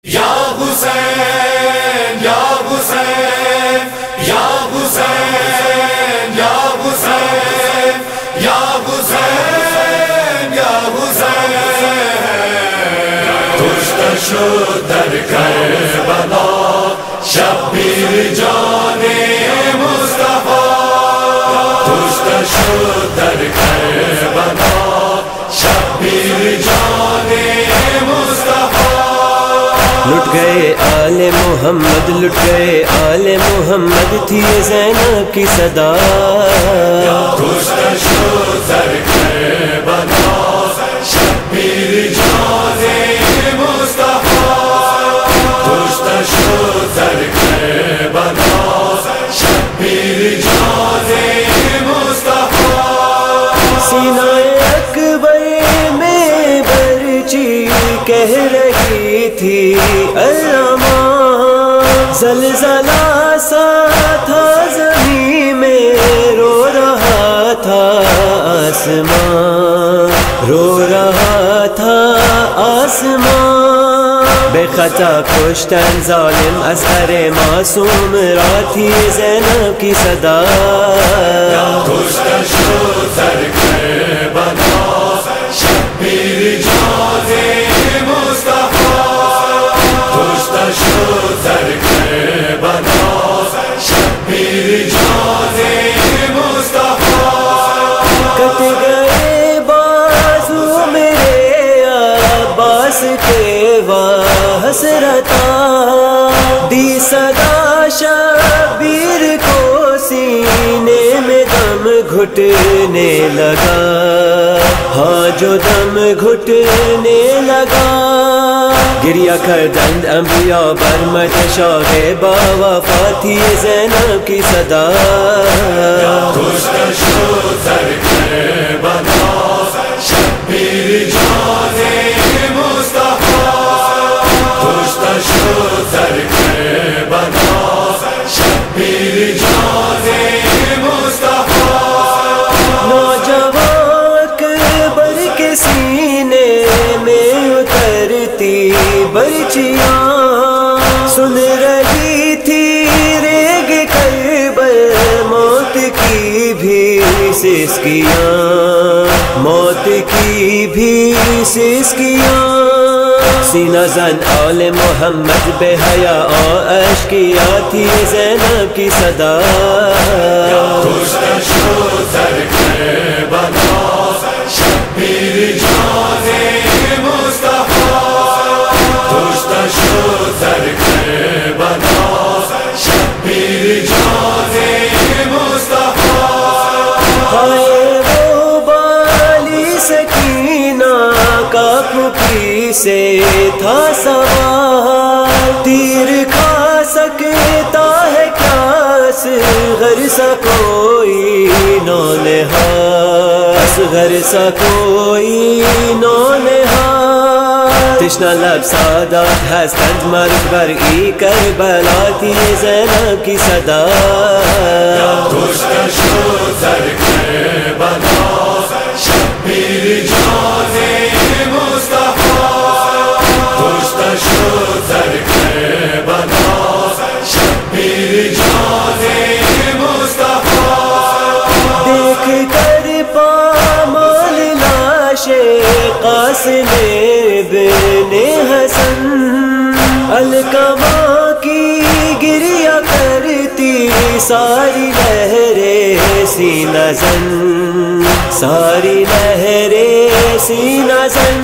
یا حسین یا حسین یا حسین یا حسین یا حسین یا حسین کشته شد در کربلا شبیر جان مصطفی کشته شد در کربلا شبیر جان مصطفی لٹ گئے آل محمد لٹ گئے آل محمد تھی زینب کی صدا کشته شد در کربلا شبیر جان مصطفی کشته شد در کربلا شبیر جان مصطفی سینہ اکبر میں برچی کہہ رہی تھی الامان زلزلہ سا تھا زمین میں رو رہا تھا آسمان رو رہا تھا آسمان بے خطا کشتن ظالم اثر معصوم را تھی زینب کی صدا کشته شد در کربلا شبیر جان مصطفی کشته شد در کربلا شبیر جان مصطفی کٹ گئے بازو میرے عباس کے حسرتا دی صدا شبیر کو سینے میں دم گھٹنے لگا ہاں جو دم گھٹنے لگا گریہ کردند انبیاء برمت شاہ با وفا تھی زینب کی صدا کشته شد در کربلا شبیر جان مصطفی کشته شد در کربلا شبیر جان مصطفی نوجوان اکبر کے سینے میں اترتی برچیاں سن رہی تھی ریگ کربل موت کی بھی سسکیاں موت کی بھی سسکیاں سینہ زن آل محمد بے حیا اور اشکیا تھی زینب کی صدا کشته شد در کربلا شبیر جان مصطفی کشته شد در کربلا شبیر جان مصطفی ہائے وہ بالی سکینہ کا پھوپھی سے تھا سوال تیر کھا سکتا ہے کیا اصغر سا کوئی نونہال اصغر سا کوئی نونہال تشنہ لب سادات ہستند مرگ برئی کربلا تھی زینب کی صدا کشته شد در کربلا شبیر جان مصطفی کشته شد در کربلا شبیر جان مصطفی دیکھ کر پامال لاش قاسم ابن حسن القمہ کی گریہ کرتی ساری لہریں سینہ زن ساری لہریں سینہ زن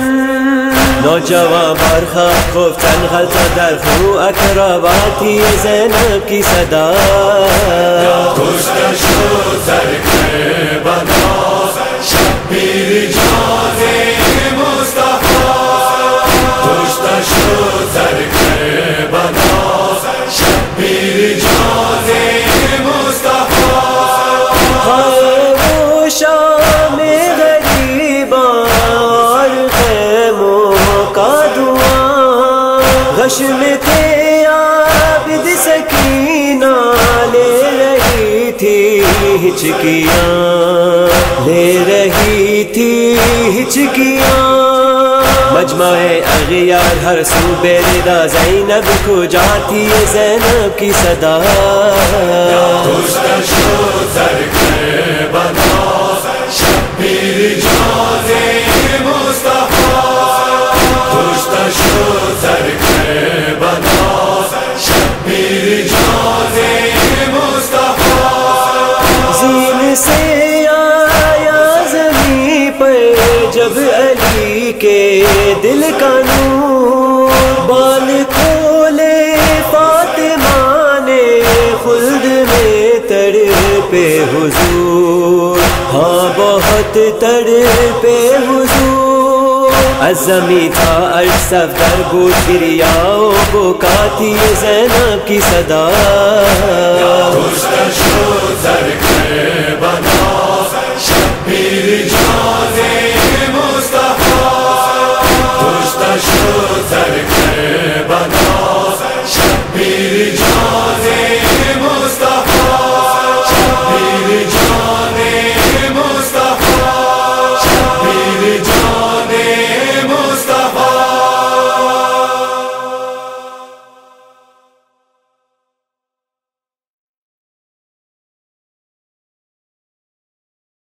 نوجوان برخاست خفتن غلطہ در خو اکراباتی زینب کی صدا کشته شد در کربلا شبیر جان مصطفی کشته شد در کربلا شبیر جان مصطفی ہائے وہ شام غریباں اور خیموں کا دعاں غش میں تھے عابد سکینہ لے رہی تھی ہچکیاں لے رہی تھی ہچکیاں مجمع اغیار ہر سو بے ردا زینب کو جاتی ہے زینب کی صدا کشته شد سر کربلا شبیر جاز مصطفی کشته شد سر کربلا شبیر جاز مصطفی زین سے آیا زمین پر جب علی کے دل کا نور بال کھولے فاطمہ نے خلد میں تڑپے حضور ہاں بہت تڑپے حضور عظمی تھا عرش صفدر بود گریاؤ بکاتی زینب کی صدا کشته شد سر کربلا شبیر جاز مصطفی کشته شد سر